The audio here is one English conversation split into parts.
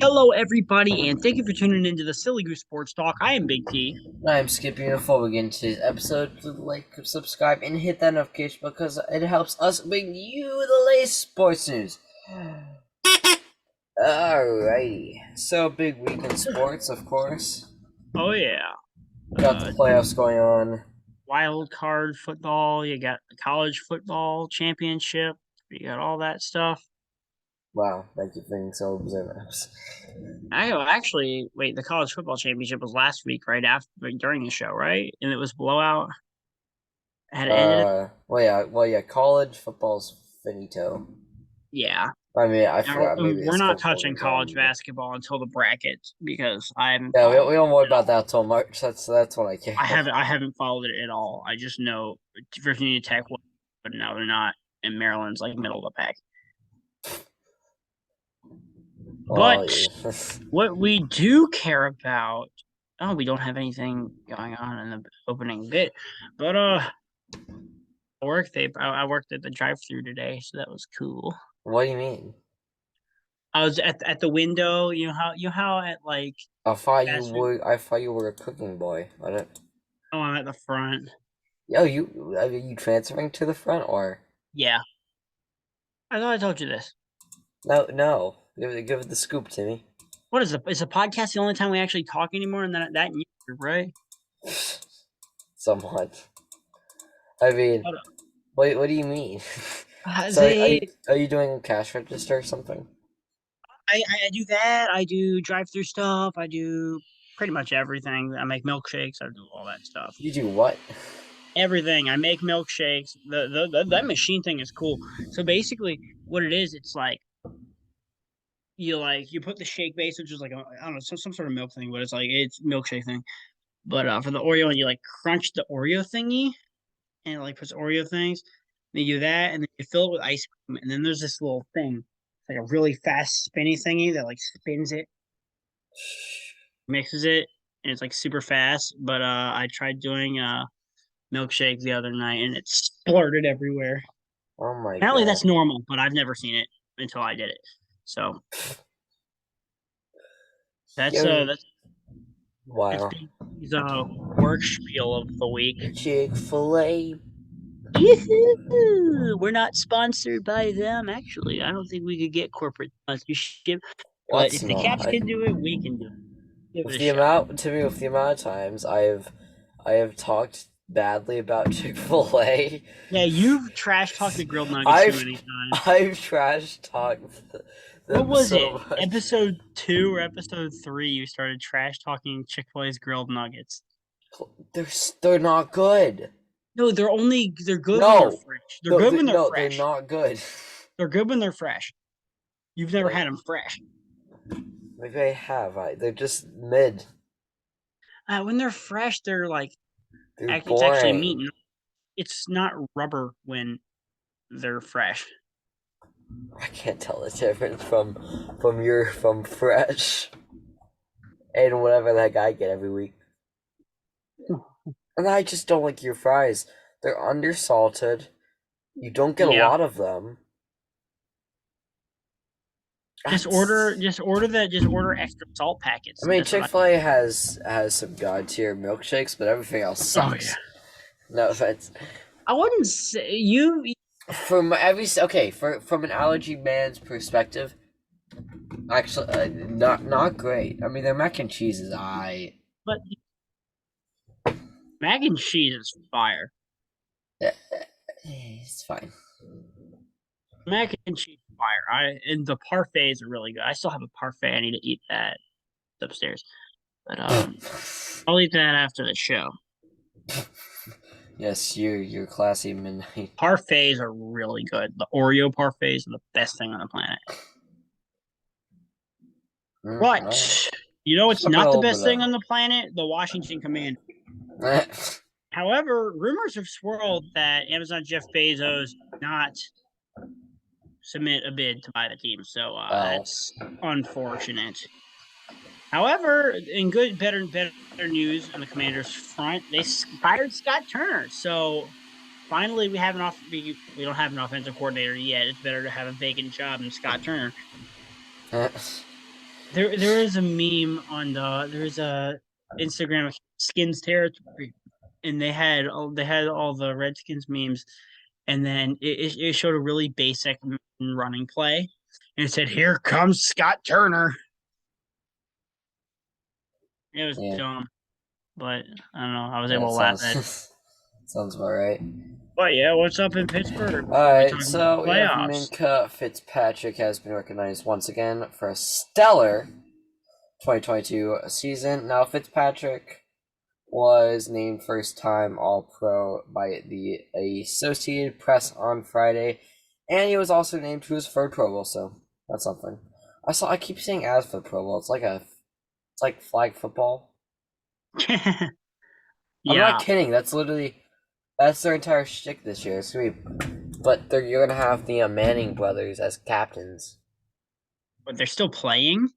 Hello, everybody, and thank you for tuning into the Silly Goose Sports Talk. I am Big T. I'm Skippy. Before we get into today's episode, please like, subscribe, and hit that notification because it helps us bring you the latest sports news. Alrighty. So, big week in sports, of course. Oh yeah, Got the playoffs going on. wild card football. You got the college football championship. You got all that stuff. Wow, thank you for being so observant. I actually wait. The college football championship was last week, right after during the show, right? And it was blowout. Had it ended. Well, yeah, college football's finito. Yeah. I mean, I Now, forgot, maybe we're it's not football touching college again. basketball until the brackets because I haven't Yeah, followed we it don't worry at about all. that till March. That's when I care. I haven't followed it at all. I just know Virginia Tech, but now they're not, and Maryland's like middle of the pack. Well, But what we do care about, oh, we don't have anything going on in the opening bit, but I worked at the drive-through today, so that was cool. what do you mean? I was at the window. You know how at like fast food. I thought you were a cooking boy. I don't. Oh, I'm at the front. Yo, are you transferring to the front or Yeah, I thought I told you this. no? No, give it the scoop, Timmy. What is is a podcast the only time we actually talk anymore? And that year, right? Somewhat. I mean, Hold what do you mean? on. So are you doing cash register or something? I do that. I do drive-through stuff. I do pretty much everything. I make milkshakes. I do all that stuff. You do what? Everything. I make milkshakes. That machine thing is cool. So basically, what it is, it's you put the shake base, which is like I don't know some sort of milk thing, but it's milkshake thing. But for the Oreo, and you like crunch the Oreo thingy, and it like puts Oreo things. And you do that, and then you fill it with ice cream, and then there's this little thing, like a really fast spinny thingy that like spins it, mixes it, and it's like super fast. But I tried doing milkshake the other night, and it splurted everywhere. Oh my Apparently god! that's normal, but I've never seen it until I did it. So Yo, that's wow. Big's work spiel of the week. Chick-fil-A. Yoo-hoo! We're not sponsored by them. Actually, I don't think we could get corporate sponsorship. But What's if the not? Caps can do it, we can do it. Give it With a the shot. amount to me, with the amount of times I have talked badly about Chick-fil-A. Yeah, you've trash talked the grilled nuggets too I've many times. I've trash talked What them was it? so much. Episode 2 or episode 3, you started trash talking Chick fil A's grilled nuggets. They're not good. No, they're good when they're No, fresh. They're good when they're no, they're fresh. not good. They're good when they're fresh. You've never They had them fresh. maybe I have. They're just mid. When they're fresh, They're it's actually meat. boring. It's not rubber when they're fresh. I can't tell the difference from fresh and whatever the heck I get every week. And I just don't like your fries. They're undersalted. You don't get a Yeah. lot of them. Just order extra salt packets. I mean, That's what Chick I. Fil A has some god tier milkshakes, but everything else Oh yeah. sucks. No offense. I wouldn't say you, From an allergy man's perspective, actually, not great. I mean, their mac and cheese is I. but mac and cheese is fire. It's fine. Mac and cheese is fire. And the parfaits are really good. I still have a parfait. I need to eat that upstairs. But I'll eat that after the show. Yes, you're classy midnight. Parfaits are really good. The Oreo parfaits are the best thing on the planet. Alright. But you know it's Talk a not the little best thing bit on the planet? The Washington Commanders. of. However, rumors have swirled that Amazon Jeff Bezos not submit a bid to buy the team. So Oh. that's unfortunate. However, in better news on the Commanders front, they fired Scott Turner. So finally, we don't have an offensive coordinator yet. It's better to have a vacant job than Scott Turner. there is a meme on there's a Instagram Skins Territory, and they had all the Redskins memes, and then it showed a really basic running play, and it said, "Here comes Scott Turner." It was Yeah, dumb, but I don't know. I was yeah, able that to laugh at it. sounds sounds about right. But yeah, what's up in Pittsburgh before we talk Alright, about so the we have playoffs? Minka Fitzpatrick has been recognized once again for a stellar 2022 season. Now, Fitzpatrick was named first time All Pro by the Associated Press on Friday, and he was also named to his third Pro Bowl, so that's something. I keep saying as for Pro Bowl. It's like flag football. I'm not Yeah, kidding. That's their entire shtick this year. But you're gonna have the Manning brothers as captains. but they're still playing.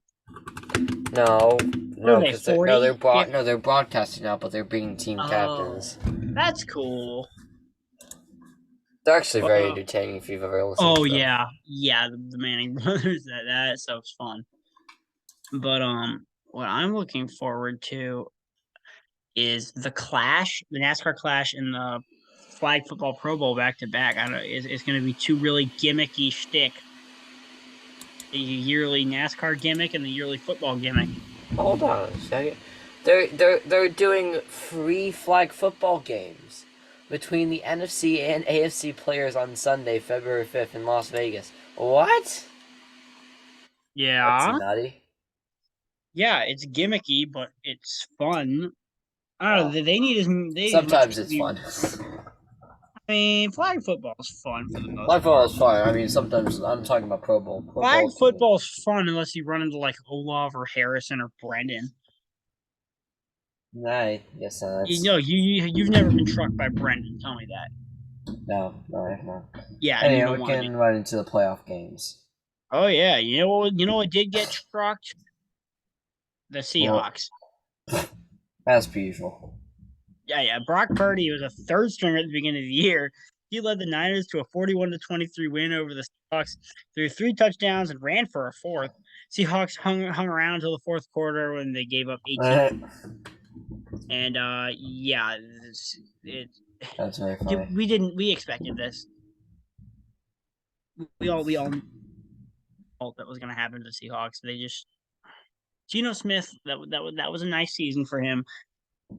No, What are no, they, because 40? Yeah. they're broadcasting now, but they're being team Oh, captains. that's cool. They're actually very Well, entertaining if you've ever listened oh to them. yeah, yeah, the Manning brothers. That stuff's fun. But what I'm looking forward to is the clash, the NASCAR clash, and the flag football Pro Bowl back to back. I don't know. It's going to be two really gimmicky shtick. The yearly NASCAR gimmick and the yearly football gimmick. Hold on a second. They're doing free flag football games between the NFC and AFC players on Sunday, February 5th in Las Vegas. What? That's Yeah, nutty. yeah, it's gimmicky, but it's fun. I don't know. Well, They need as they as much sometimes it's TV. fun. I mean, flag football is fun for the most Flag football part. is fun. I mean, sometimes I'm talking about Pro Bowl. Pro Flag Bowl can be. football's fun unless you run into like Olaf or Harrison or Brendan. Nah, yes, You that's know, you've never been trucked by Brendan. Tell me that. no. Yeah, and you Anyway, don't we want to be. can run into the playoff games. Oh yeah, you know what did get trucked? The Well, Seahawks. as per usual. Yeah. Brock Purdy was a third stringer at the beginning of the year. He led the Niners to a 41-23 win over the Seahawks, threw three touchdowns and ran for a fourth. Seahawks hung around until the fourth quarter when they gave up 18. And yeah, it That's very funny. we expected this. We all knew that was going to happen to the Seahawks. They just Geno Smith that was a nice season for him,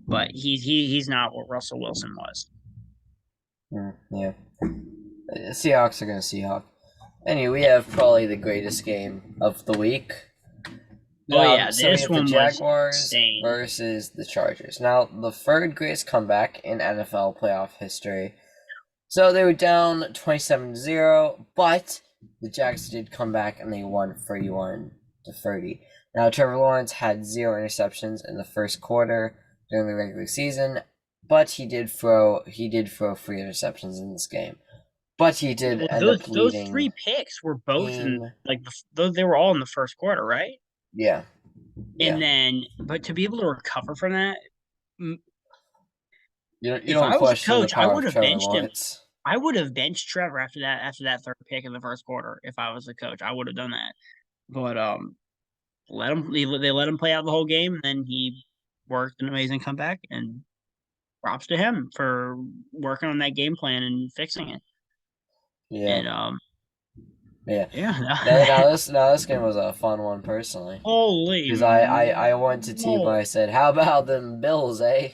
but he's not what Russell Wilson was. Yeah. Seahawks are going to Seahawk. Anyway, we have probably the greatest game of the week. Oh yeah, So we this have the one was Jaguars insane. versus the Chargers. Now, the third greatest comeback in NFL playoff history. So they were down 27-0, but the Jags did come back and they won 31-30. Now, Trevor Lawrence had 0 interceptions in the first quarter during the regular season, but he did throw 3 interceptions in this game. But he did Well, end up those leading three picks were both in team. like they were all in the first quarter, right? Yeah, And yeah. then, but to be able to recover from that, You if don't I was a question the coach, I power would of have Trevor benched him. Lawrence. I would have benched Trevor after that third pick in the first quarter. If I was the coach, I would have done that. But they let him play out the whole game, and then he worked an amazing comeback. And props to him for working on that game plan and fixing it. Yeah, And yeah. yeah, Now this game was a fun one personally. holy Because I went to T but I moly. said, how about them Bills, eh?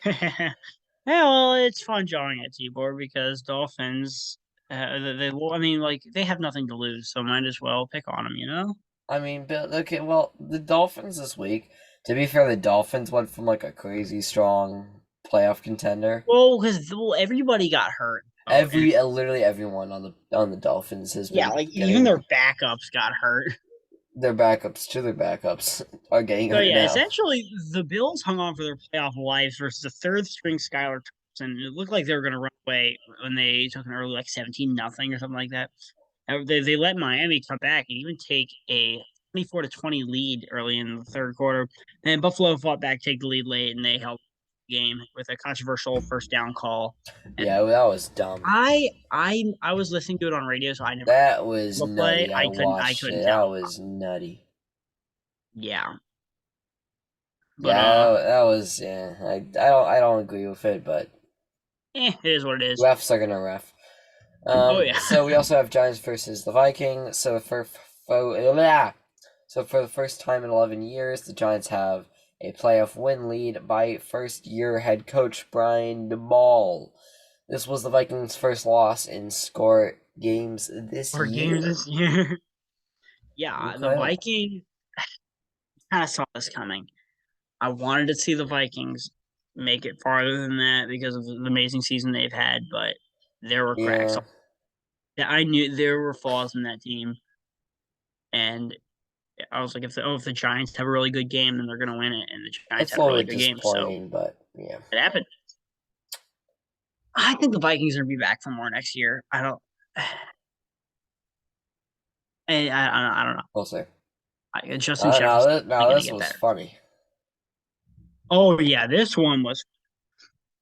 Yeah, well, it's fun jawing at Tibor because Dolphins, I mean, like they have nothing to lose, so might as well pick on them, you know? I mean, okay, well, the Dolphins this week, to be fair, the Dolphins went from like a crazy strong playoff contender. Well, because everybody got hurt. Oh, and Literally everyone on the Dolphins has yeah, been like even getting their backups got hurt. their backups are getting So hurt yeah, now. essentially the Bills hung on for their playoff lives versus the third string Skylar Thompson. It looked like they were going to run away when they took an early like 17-0 or something like that. They let Miami come back and even take a 24-20 lead early in the third quarter. And Buffalo fought back, take the lead late, and they held the game with a controversial first down call. And Yeah, that was dumb. I was listening to it on radio, so I never That was the play. nutty. I I couldn't watched it. tell. That was nutty. Yeah, but Yeah, that was yeah. I don't agree with it, but it is what it is. refs are gonna ref. Oh yeah. So we also have Giants versus the Vikings. So for the first time in 11 years, the Giants have a playoff win lead by first-year head coach Brian DeBall. This was the Vikings' first loss in score games this Or games year. this year. Yeah, the Incredible. Vikings kind of saw this coming. I wanted to see the Vikings make it farther than that because of the amazing season they've had, but there were cracks. Yeah, Yeah, I knew there were flaws in that team, and I was like, if the Giants have a really good game, then they're going to win it. And the Giants it's had a a little really bit good game, so disappointing, but yeah. it happened. I think the Vikings are going to be back for more next year. I don't. I don't know. We'll see. Justin Jefferson is Now going to this get was better. funny. Oh yeah, this one was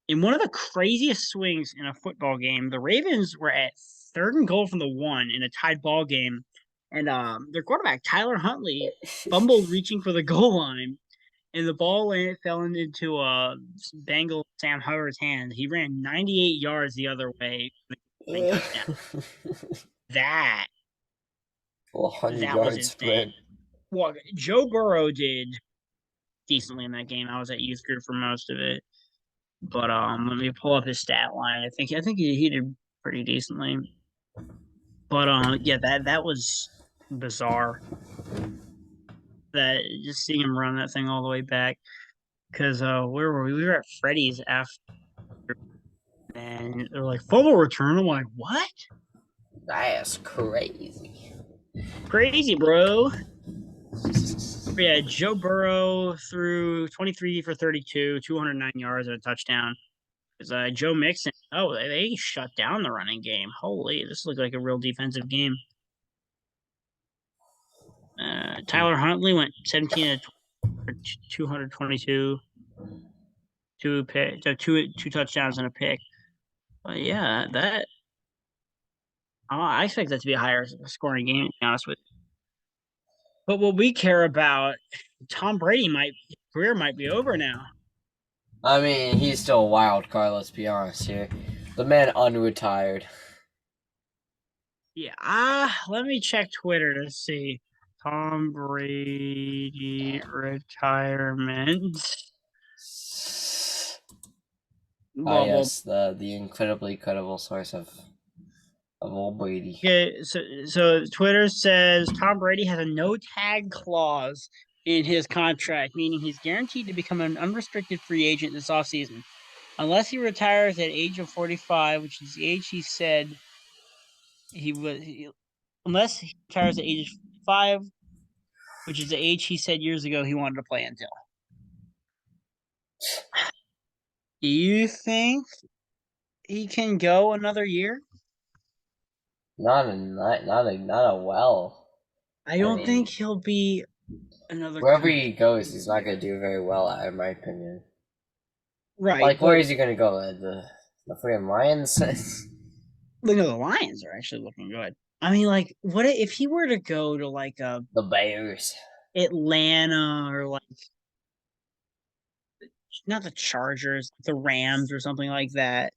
in one of the craziest swings in a football game. The Ravens were at third and goal from the one in a tied ball game, and their quarterback Tyler Huntley fumbled reaching for the goal line, and the ball fell into Bengal Sam Hubbard's hand. He ran 98 yards the other way, touchdown. That 100 that was yard insane. sprint. Well, Joe Burrow did decently in that game. I was at youth group for most of it. But let me pull up his stat line. I think he did pretty decently. But yeah, that was bizarre. That just seeing him run that thing all the way back. Because where were we? We were at Freddy's after, and they're like fumble return. I'm like, what? That's crazy. Crazy, bro. But yeah, Joe Burrow threw 23 for 32, 209 yards and a touchdown. Because Joe Mixon, oh, they shut down the running game. Holy, this looked like a real defensive game. Tyler Huntley went 17 to 222, two touchdowns and a pick. But yeah, that I expect that to be a higher scoring game. To be honest with you. But what we care about, Tom Brady might his career might be over now. I mean, he's still a wild card, let's be honest here. The man unretired. Yeah, let me check Twitter to see Tom Brady retirement. Ah, Well, yes, the incredibly credible source of old Brady. okay, so Twitter says Tom Brady has a no tag clause in his contract, meaning he's guaranteed to become an unrestricted free agent this offseason. Unless he retires at age of 45, which is the age he said unless he retires at age 5, which is the age he said years ago he wanted to play until. Do you think he can go another year? Not a well. I I don't think mean, he'll be another wherever QB he goes, he's this not year. gonna do very well, in my opinion. Right, Like, where but is he gonna go? The freaking Lions? look at the Lions are actually looking good. I mean, like, what if he were to go to like a The Bears. Atlanta or like not the Chargers, the Rams or something like that?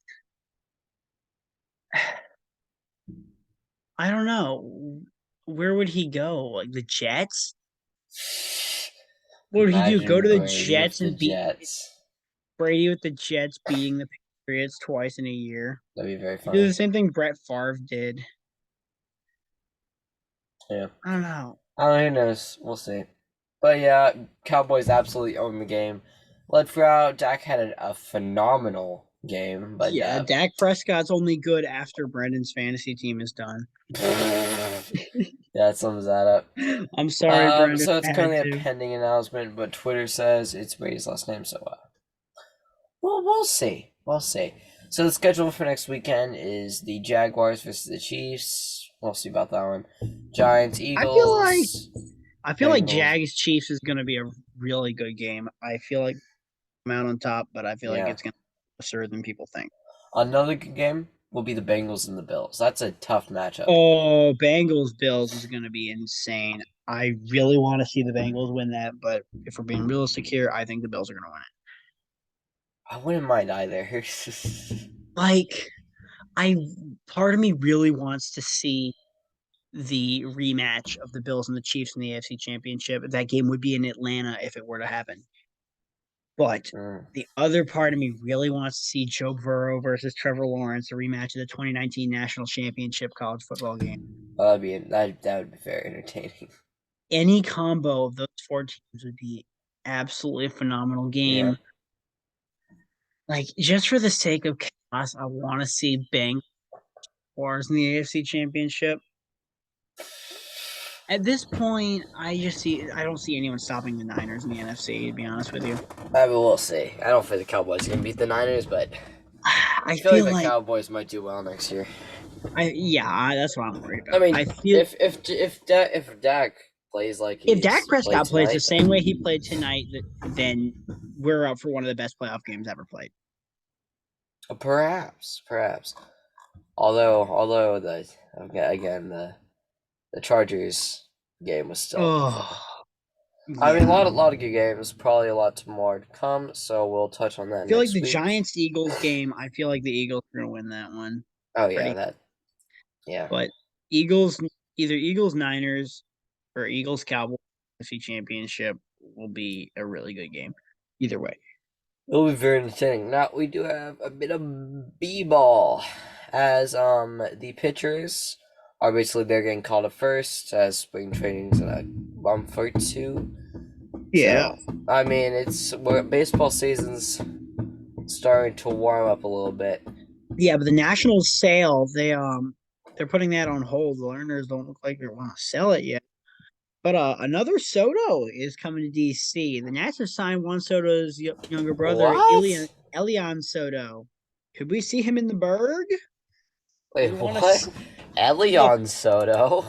I don't know. Where would he go? Like the Jets? What would he do? Go Imagine to the Brady with Jets the and beat Jets. Brady with the Jets beating the Patriots twice in a year? That'd be very He did funny. the same thing Brett Favre did. Yeah. I don't know. Who knows? We'll see. But yeah, Cowboys absolutely owned the game. Led throughout. Dak had a phenomenal game, but Yeah, Dak Prescott's only good after Brendan's fantasy team is done. that sums that up. I'm sorry, Brendan. So it's I had currently a to. pending announcement, but Twitter says it's Brady's last name, so well, we'll see. We'll see. So the schedule for next weekend is the Jaguars versus the Chiefs. We'll see about that one. Giants, I feel like Eagles, I feel like Bengals. Jags Chiefs is going to be a really good game. I feel like I'm out on top, but I feel like Yeah. it's going to be closer than people think. Another good game will be the Bengals and the Bills. That's a tough matchup. Oh, Bengals Bills is going to be insane. I really want to see the Bengals win that, but if we're being realistic here, I think the Bills are going to win it. I wouldn't mind either. Like, I part of me really wants to see the rematch of the Bills and the Chiefs in the AFC Championship. That game would be in Atlanta if it were to happen. But Mm. the other part of me really wants to see Joe Burrow versus Trevor Lawrence, a rematch of the 2019 National Championship college football game. That would be very entertaining. Any combo of those four teams would be absolutely a phenomenal Yeah. game. Like, just for the sake of chaos, I want to see Bang Wars in the AFC Championship. At this point, I don't see anyone stopping the Niners in the NFC, to be honest with you. I mean, we'll see. I don't think the Cowboys are gonna beat the Niners, but I I feel like feel the like Cowboys might do well next year. that's what I'm worried I about. mean, I feel if Dak plays like if he's Dak played Prescott plays the tonight, same way he played tonight, then we're up for one of the best playoff games ever played. perhaps. Although the Chargers game was still fun. Oh, I mean, yeah. a lot of good games, probably a lot more to come. So we'll touch on that I feel like next the week. Giants Eagles game, I feel like the Eagles are going to win that one. Oh yeah, Pretty, yeah. but Eagles, either Eagles Niners or Eagles Cowboys NFC Championship will be a really good game. Either way. It'll be very entertaining. Now we do have a bit of b-ball, as the pitchers are basically they're getting called up first as spring training's in a month or two. Yeah. So I mean, baseball season's starting to warm up a little bit. Yeah, but the Nationals sale, they're putting that on hold. The Learners don't look like they want to sell it yet. But another Soto is coming to DC. The Nats have signed Juan Soto's younger brother, What? Elian Soto. Could we see him in the Berg? Wait, We want what? to. Oh, Elion Soto.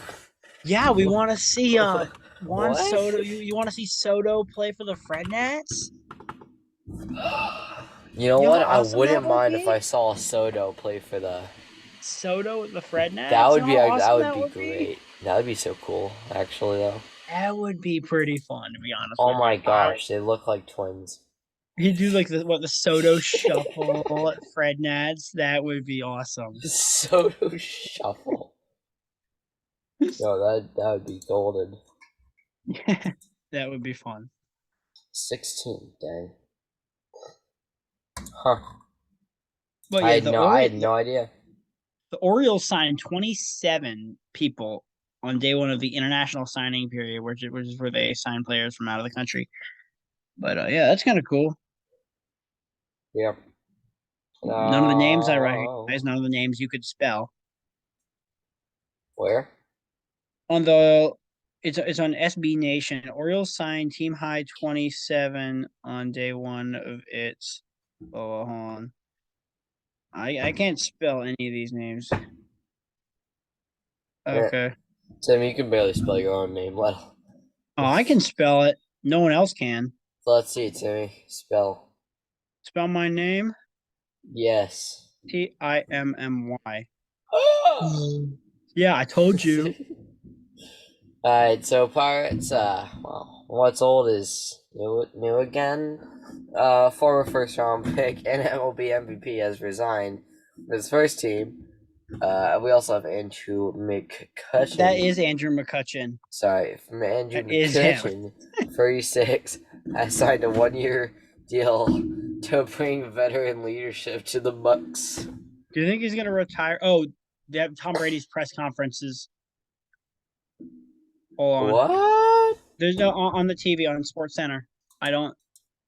yeah, we want to see Juan What? Soto. You want to see Soto play for the Fred Nats? You know You know what? how I awesome that wouldn't would mind if I be? saw Soto play for the. Soto with the Fred Nats. You know how That awesome would that be would be? great. That would be so cool, actually, though. That would be pretty fun, to be honest Oh with you. my gosh, they look like twins. He do like the Soto shuffle at Fred Nats. That would be awesome. Soto shuffle. Yo, that would be golden. That would be fun. 16, dang. Huh. But yeah, I had no idea. the Orioles signed 27 people on day one of the international signing period, which is where they sign players from out of the country. But yeah, that's kind of cool. Yep. None of the names I No. recognize, none of the names you could spell. Where? On the it's on SB Nation. Orioles signed team high 27 on day one of its. Oh, hold on. I can't spell any of these names. Yeah. Okay. Tim, you can barely spell your own name. Oh, I can spell it. No one else can. Let's see, Timmy. Spell. Spell my name. Yes. Timmy. Yeah, I told you. Alright, so Pirates, well, what's old is new again. Former first round pick and MLB MVP has resigned with his first team. We also have Andrew McCutcheon. That is Andrew McCutcheon. Sorry, from Andrew That is him. McCutcheon, 36, has signed a 1-year deal to bring veteran leadership to the Bucks. Do you think he's gonna retire? Oh, they have Tom Brady's press conferences. Hold on. What? There's no on the TV on Sports Center. I don't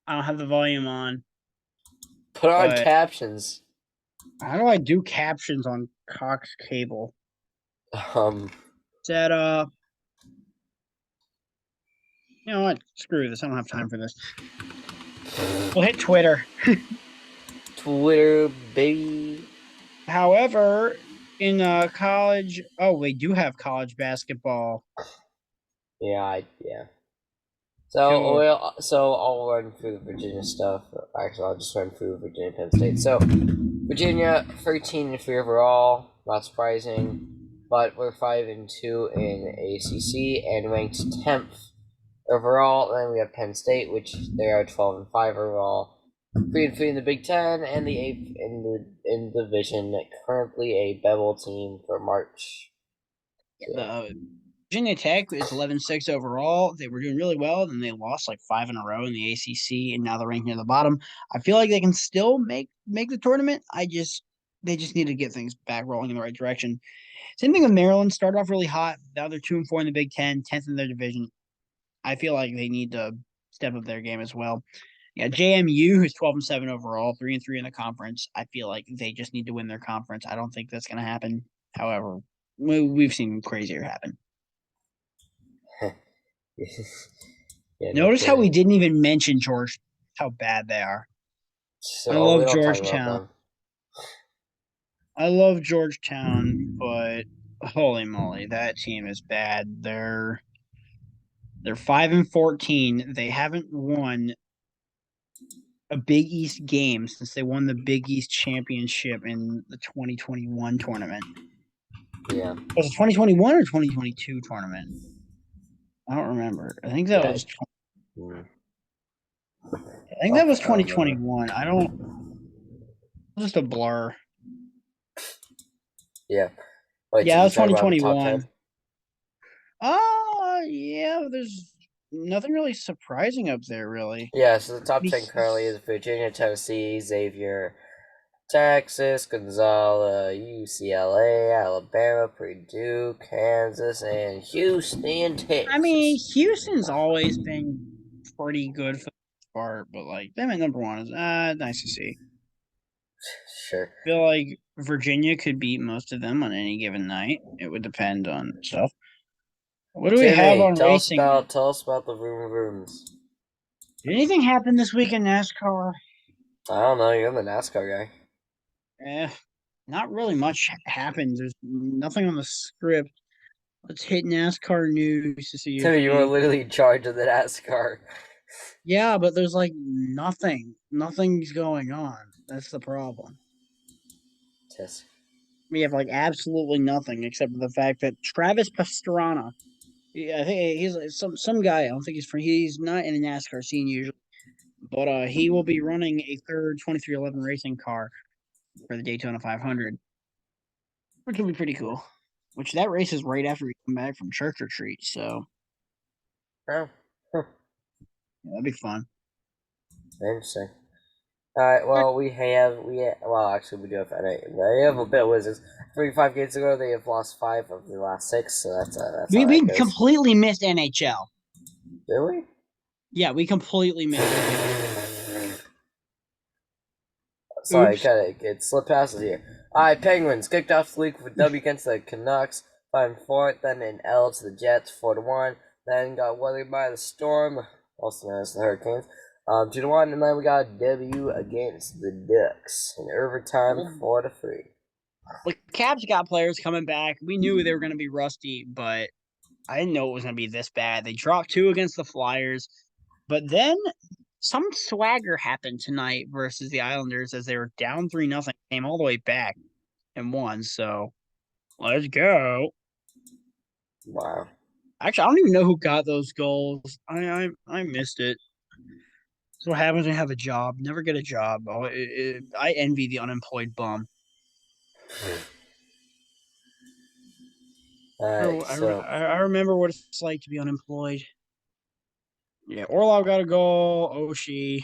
have the volume on. Put on But captions. how do I do captions on Cox Cable? Um, Set up. You know what? Screw this. I don't have time for this. We'll hit Twitter. Twitter, baby. However, in college, we do have college basketball. Yeah. Too. So I'll run through the Virginia stuff. Actually, I'll just run through Virginia Penn State. So Virginia, 13-3 overall. Not surprising. but we're 5-2 in ACC and ranked 10th overall. And then we have Penn State, which they are 12-5 overall, 3-3 in the Big Ten, and the 8th in the division. Currently a Bevel team for March. The Virginia Tech is 11-6 overall. They were doing really well, then they lost like 5 in a row in the ACC, and now they're ranked near the bottom. I feel like they can still make the tournament. They just need to get things back rolling in the right direction. Same thing with Maryland. Started off really hot. Now they're 2-4 in the Big Ten, 10th in their division. I feel like they need to step up their game as well. Yeah, JMU, who's 12-7 overall, 3-3 in the conference. I feel like they just need to win their conference. I don't think that's going to happen. However, we've seen crazier happen. Yeah, no Notice how we kidding. didn't even mention George, how bad they are. I So we love don't talk about Georgetown. them. I love Georgetown, but holy moly, that team is bad. They're 5-14. They haven't won a Big East game since they won the Big East championship in the 2021 tournament. Yeah. Was it 2021 or 2022 tournament? I don't remember. I think that Yeah. was. Mm. I think that was I don't remember. 2021. I don't. Just a blur. Yeah. Wait, Yeah, did that you was talk about the top 2021. 10? Yeah. There's nothing really surprising up there, really. Yeah, so the top 10 currently is Virginia, Tennessee, Xavier, Texas, Gonzaga, UCLA, Alabama, Purdue, Kansas, and Houston, I mean, Texas. Houston's always been pretty good for the most part, but like them at number one is nice to see. Sure. Feel like Virginia could beat most of them on any given night. It would depend on stuff. What do we have Timmy, on racing? tell us about the rooms. Did anything happen this week in NASCAR? I don't know, you're the NASCAR guy. Eh, not really much happened. There's nothing on the script. Let's hit NASCAR news to see if Timmy, you are we. literally in charge of the NASCAR. Yeah, but there's like nothing. Nothing's going on. That's the problem. Yes. We have like absolutely nothing except for the fact that Travis Pastrana. I think he's some guy. I don't think he's not in the NASCAR scene usually, but he will be running a third 2311 racing car for the Daytona 500, which will be pretty cool. Which that race is right after we come back from church retreat, so Oh, huh. yeah, that'd be fun. Interesting. Alright, well, well, actually, we do have, we have a bit of Wizards. 35 games ago, they have lost 5 of the last 6, so that's how We that goes. completely missed NHL. Did we? Yeah, we completely missed NHL. Sorry, Oops. it slipped past us here. Alright, Penguins kicked off the league with a W against the Canucks, 5-4, then an L to the Jets, 4-1, then got weathered by the Storm, also known as the Hurricanes, 2-1, and then we got a W against the Ducks in overtime, 4-3. The Caps got players coming back. We knew they were going to be rusty, but I didn't know it was going to be this bad. They dropped 2 against the Flyers, but then some swagger happened tonight versus the Islanders as they were down 3-0, came all the way back and won. So let's go. Wow. Actually, I don't even know who got those goals. I missed it. That's what happens when you have a job. Never get a job. I envy the unemployed bum. Alright, so I remember what it's like to be unemployed. Yeah, Orlov got a goal. Oshie,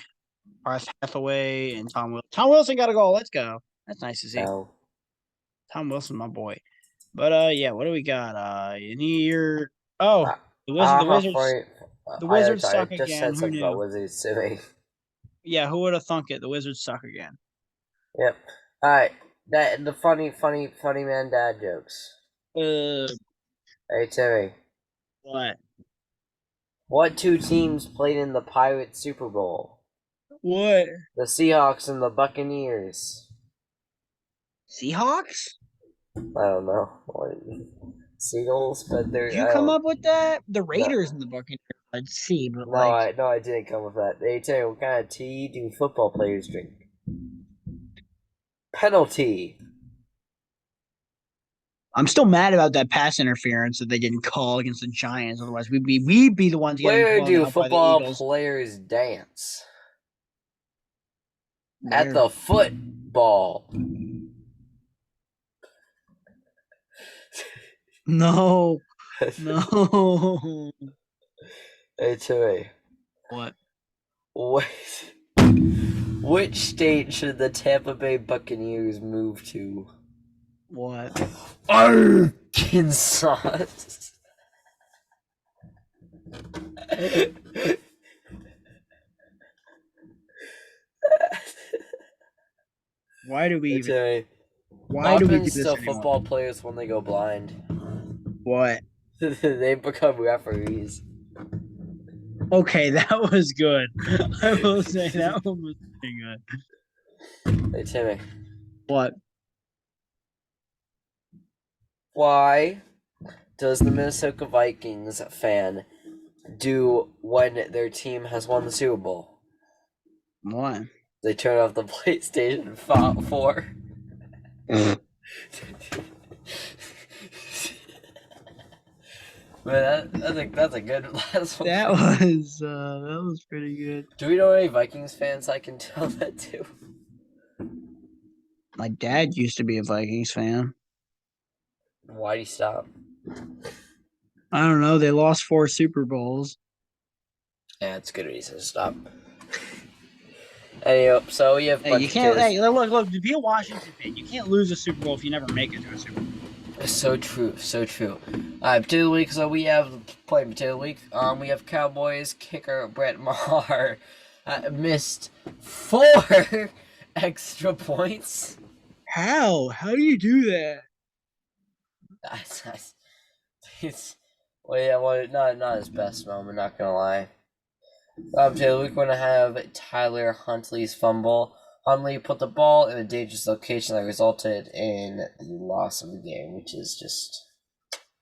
Bryce Hathaway, and Tom Wilson. Tom Wilson got a goal. Let's go. That's nice to see. now Tom Wilson, my boy. But yeah, what do we got? Near oh, uh, The Wizards funny. the Wizards I suck just again. said Who something about knew? Wizards today. Yeah, who would have thunk it? The Wizards suck again. Yep. Alright. That the funny man dad jokes. Uh, Hey Timmy. what? What 2 teams played in the Pirates Super Bowl? What? The Seahawks and the Buccaneers. Seahawks? I don't know. What, Seagulls, but Did they're you I come don't up with that? The no Raiders and the Buccaneers. I'd see, but no like, I didn't come with that. Hey Timmy, what kind of tea do football players drink? Penalty. I'm still mad about that pass interference that they didn't call against the Giants. Otherwise, we'd be the ones getting Where blown do out by the football Eagles. players dance? At Where? the football. No, no. Hey, Timmy. What? What? Which state should the Tampa Bay Buccaneers move to? What? Arkansas. Why do we Hey, even? Timmy. Why What do we do happens this to anymore? football players when they go blind? What? They become referees. Okay, that was good. I will say that one was pretty good. Hey, Timmy. What? Why does the Minnesota Vikings fan do when their team has won the Super Bowl? What? They turn off the PlayStation 4. Man, that's a good last one. That was pretty good. Do we know any Vikings fans I can tell that to? My dad used to be a Vikings fan. Why'd he stop? I don't know. They lost 4 Super Bowls. Yeah, it's a good reason to stop. Anyway, so we have a Hey, bunch you of can't. potatoes. Hey, look. To be a Washington fan, you can't lose a Super Bowl if you never make it to a Super Bowl. So true, so true. Potato week. So we have playing potato week. We have Cowboys kicker Brett Maher missed 4 extra points. How? How do you do that? It's well, yeah, well, not his best moment. Not gonna lie. Potato week. We're gonna have Tyler Huntley's fumble. Huntley put the ball in a dangerous location that resulted in the loss of the game, which is just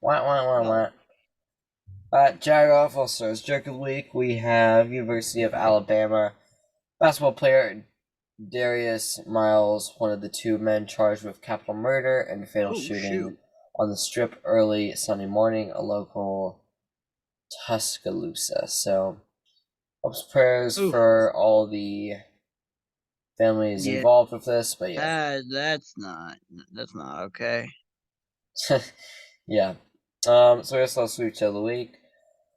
wah. Jag All-Stars Jerk of the Week, we have University of Alabama basketball player Darius Miles, one of the 2 men charged with capital murder and fatal shooting on the Strip early Sunday morning, a local Tuscaloosa. So, hopes prayers for all the families involved with this, but yeah. That's not okay. Yeah. So we also switch to the week.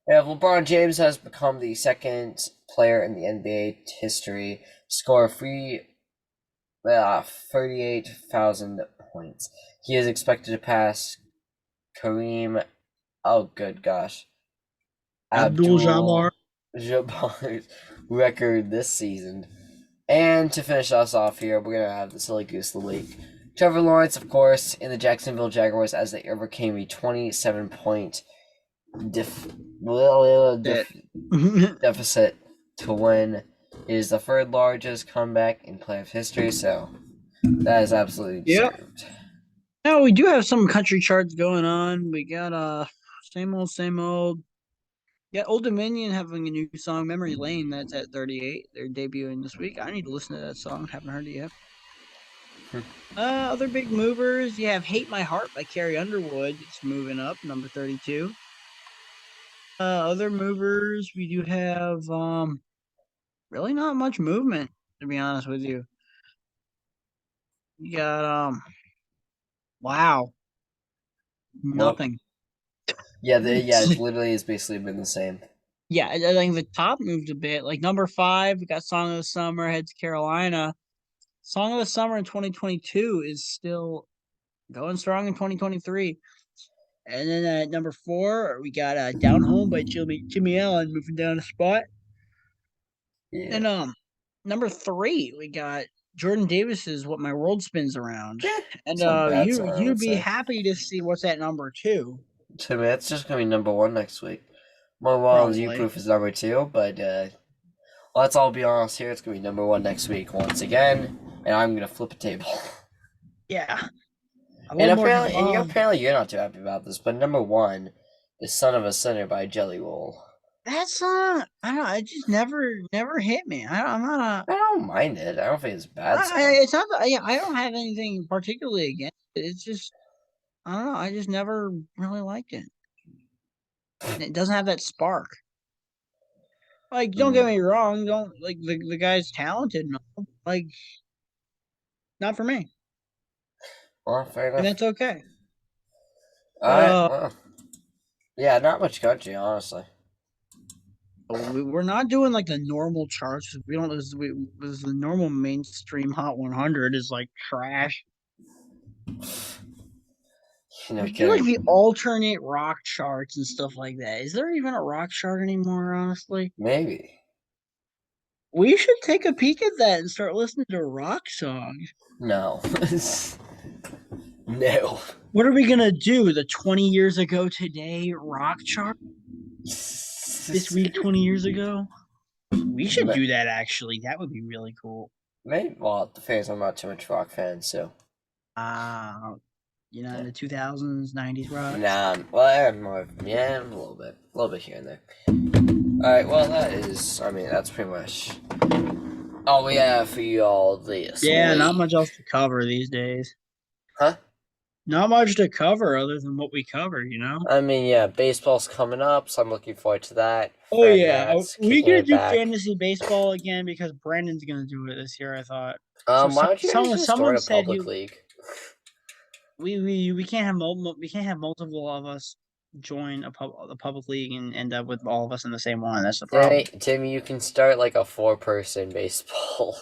We have LeBron James has become the 2nd player in the NBA history to score 38,000 points. He is expected to pass Kareem, oh good gosh, Abdul-Jabbar. Jabbar's record this season. And to finish us off here, we're going to have the Silly Goose of the Week. Trevor Lawrence, of course, in the Jacksonville Jaguars as they overcame a 27-point deficit to win. It is the 3rd largest comeback in playoff history, so that is absolutely deserved. Now we do have some country charts going on. We got same old. Yeah, Old Dominion having a new song, Memory Lane, that's at 38. They're debuting this week. I need to listen to that song. Haven't heard it yet. Other big movers, you have Hate My Heart by Carrie Underwood. It's moving up, number 32. Other movers, we do have really not much movement, to be honest with you. You got wow. Nothing. Yeah, it literally has basically been the same. Yeah, I think the top moved a bit. Like number 5, we got Song of the Summer, Heads Carolina. Song of the Summer in 2022 is still going strong in 2023. And then at number 4, we got Down Home by Jimmy Allen moving down a spot. Yeah. And number 3, we got Jordan Davis's What My World Spins Around. And you'd be happy to see what's at number 2. To me, that's just gonna be number 1 next week. My World You Proof is number 2, but let's all be honest here, it's gonna be number 1 next week once again, and I'm gonna flip a table. Yeah. And apparently you're not too happy about this, but number 1 is Son of a Sinner by Jelly Roll. That song, I don't know, it just never hit me. I don't mind it. I don't think it's bad. It's not. I don't have anything particularly against it. It's just I don't know. I just never really liked it. It doesn't have that spark. Like, don't get Mm, me wrong. Don't like the guy's talented. And all, like, not for me, well, fair and enough. that's okay. All But right. Well, yeah, not much country, honestly. we're not doing like the normal charts. We don't. This the normal mainstream Hot 100 is like trash. No We do like the kidding. alternate rock charts and stuff like that. Is there even a rock chart anymore? Honestly, Maybe. we should take a peek at that and start listening to rock songs. No. No. What are we gonna do? The 20 years ago today rock chart this week 20 years ago? We should do that actually. That would be really cool. Maybe. Well, the fans are not too much rock fans, so Uh in yeah. the 2000s, 90s rock. Nah. Well, I'm more. Yeah, a little bit here and there. All right. Well, that is. I mean, that's pretty much all we have for you all this Yeah, not week. much else to cover these days. Huh? Not much to cover other than what we covered. I mean, yeah, baseball's coming up, so I'm looking forward to that. Oh Fred yeah, Nats we kicking gonna it do back. fantasy baseball again because Brandon's gonna do it this year. I thought. Why don't you guys just Someone start a said public league? we can't have multiple of us join a public league and end up with all of us in the same one. That's the problem. Timmy, you can start like a 4-person baseball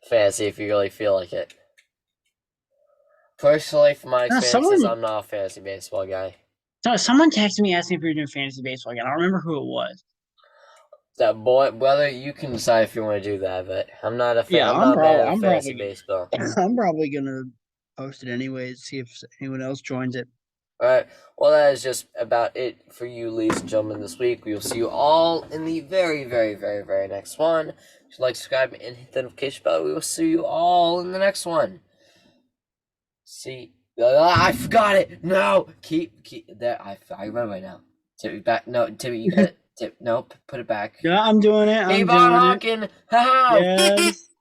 fantasy if you really feel like it. Personally, from my No, experiences, I'm not a fantasy baseball guy. someone texted me asking if we were doing fantasy baseball again. I don't remember who it was. That boy, whether you can decide if you want to do that, but I'm not a fan. Yeah, I'm not a man of I'm fantasy probably baseball. I'm probably gonna post it anyways. See if anyone else joins it. All right. Well, that is just about it for you, ladies and gentlemen, this week. We will see you all in the very, very, very, very next one. If you like, subscribe, and hit the notification bell, we will see you all in the next one. See, I forgot it. No, keep that. I remember right now. Timmy, back. No, Timmy, you got it. No, put it back. Yeah, I'm doing it. I'm Keep on doing it. honking. Ha ha. Yes.